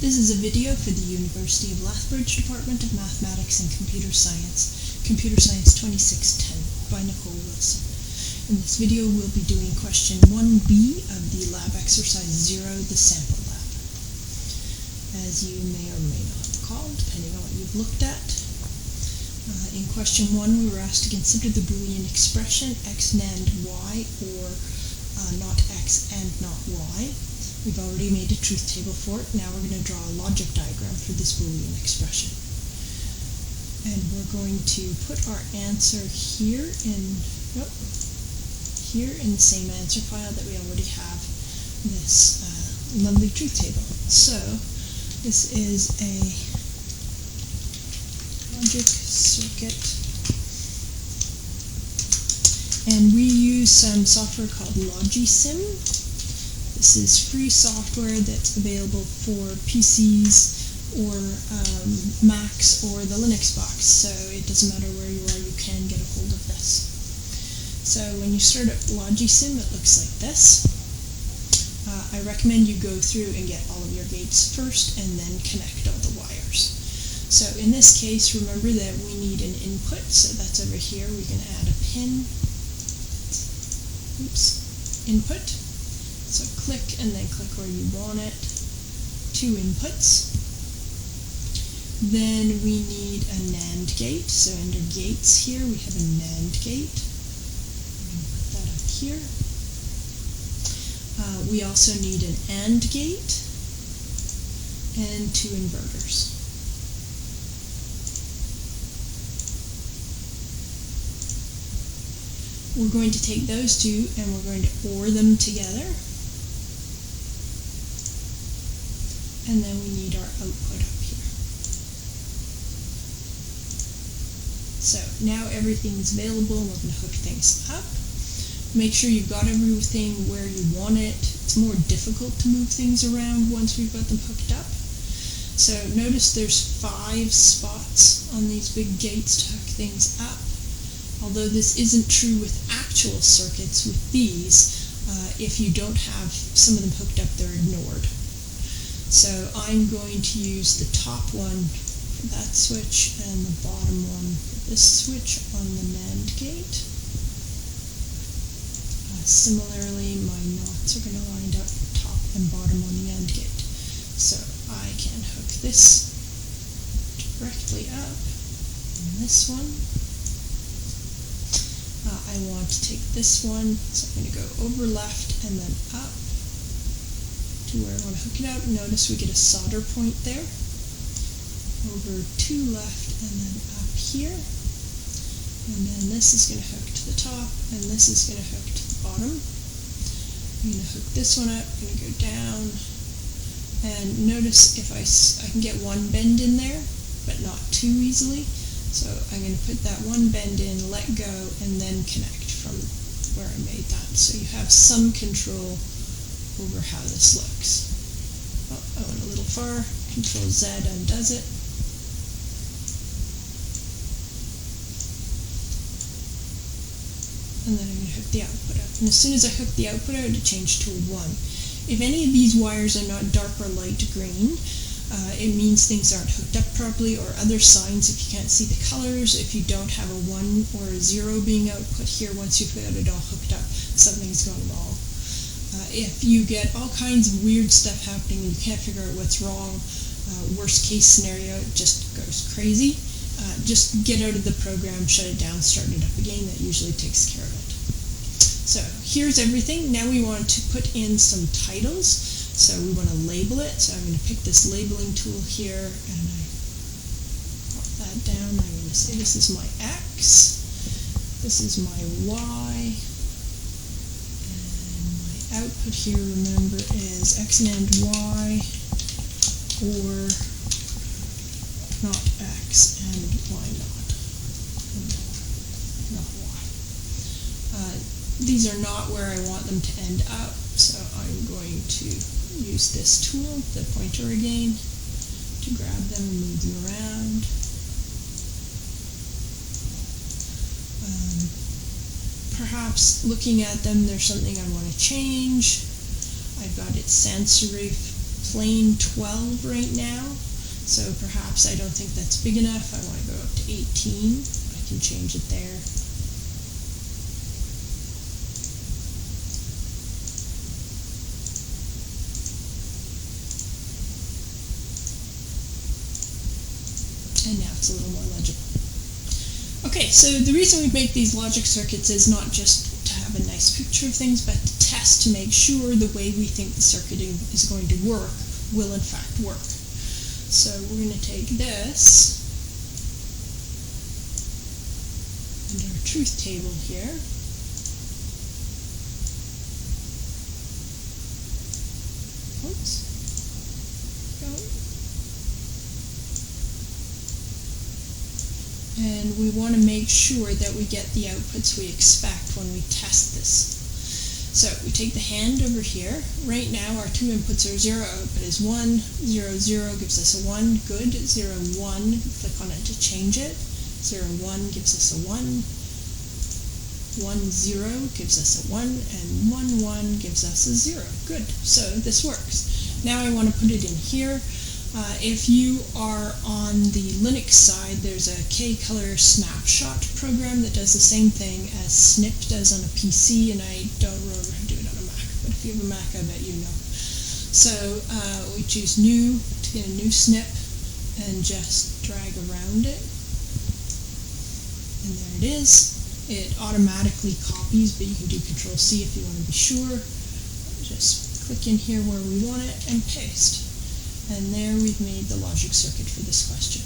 This is a video for the University of Lethbridge Department of Mathematics and Computer Science 2610 by Nicole Wilson. In this video we'll be doing question 1b of the lab exercise 0, the sample lab. As you may or may not recall, depending on what you've looked at, in question 1 we were asked to consider the Boolean expression x NAND y, or not x and not y. We've already made a truth table for it. Now we're going to draw a logic diagram for this Boolean expression. And we're going to put our answer here in the same answer file that we already have this lovely truth table. So this is a logic circuit. And we use some software called Logisim. This is free software that's available for PCs or Macs or the Linux box, so it doesn't matter where you are, you can get a hold of this. So when you start up Logisim, it looks like this. I recommend you go through and get all of your gates first and then connect all the wires. So in this case, remember that we need an input, so that's over here. We can add a pin. Input. So click and then click where you want it. 2 inputs. Then we need a NAND gate. So under gates here we have a NAND gate. I'm going to put that up here. We also need an AND gate and 2 inverters. We're going to take those two and we're going to OR them together. And then we need our output up here. So now everything's available and we're going to hook things up. Make sure you've got everything where you want it. It's more difficult to move things around once we've got them hooked up. So notice there's 5 spots on these big gates to hook things up. Although this isn't true with actual circuits, with these, if you don't have some of them hooked up, they're ignored. So I'm going to use the top one for that switch and the bottom one for this switch on the NAND gate. Similarly, my knots are going to line up top and bottom on the AND gate. So I can hook this directly up and this one. I want to take this one, so I'm going to go over left and then up to where I want to hook it up. Notice we get a solder point there. Over to left and then up here. And then this is going to hook to the top and this is going to hook to the bottom. I'm going to hook this one up, I'm going to go down. And notice if I can get one bend in there, but not too easily. So I'm going to put that one bend in, let go, and then connect from where I made that. So you have some control over how this looks. Oh, I went a little far. Control Z undoes it. And then I'm going to hook the output up. And as soon as I hook the output out, it changed to a 1. If any of these wires are not dark or light green, it means things aren't hooked up properly, or other signs if you can't see the colors. If you don't have a 1 or a 0 being output here, once you've got it all hooked up, something's gone wrong. If you get all kinds of weird stuff happening and you can't figure out what's wrong, worst case scenario, it just goes crazy. Just get out of the program, shut it down, start it up again. That usually takes care of it. So here's everything. Now we want to put in some titles. So we want to label it, so I'm going to pick this labeling tool here, and I pop that down. I'm going to say this is my X, this is my Y, and my output here, remember, is X NAND Y, or not X and Y not. Not Y. These are not where I want them to end up, so I'm going to use this tool, the pointer again, to grab them and move them around. Perhaps looking at them, there's something I want to change. I've got it sans serif plain 12 right now, so perhaps I don't think that's big enough. I want to go up to 18. I can change it there. And now it's a little more legible. Okay, so the reason we make these logic circuits is not just to have a nice picture of things, but to test to make sure the way we think the circuiting is going to work will in fact work. So we're going to take this and our truth table here. Oops. And we want to make sure that we get the outputs we expect when we test this. So we take the hand over here. Right now our two inputs are 0, output is 1, 0, 0 gives us a 1, good, 0, 1, click on it to change it, 0, 1 gives us a 1, 1, 0 gives us a 1, and 1, 1 gives us a 0. Good, so this works. Now I want to put it in here. If you are on the Linux side, there's a K-Color snapshot program that does the same thing as Snip does on a PC, and I don't remember how to do it on a Mac, but if you have a Mac, I bet you know. So we choose New to get a new snip and just drag around it. And there it is. It automatically copies, but you can do Control-C if you want to be sure. Just click in here where we want it and paste. And there we've made the logic circuit for this question.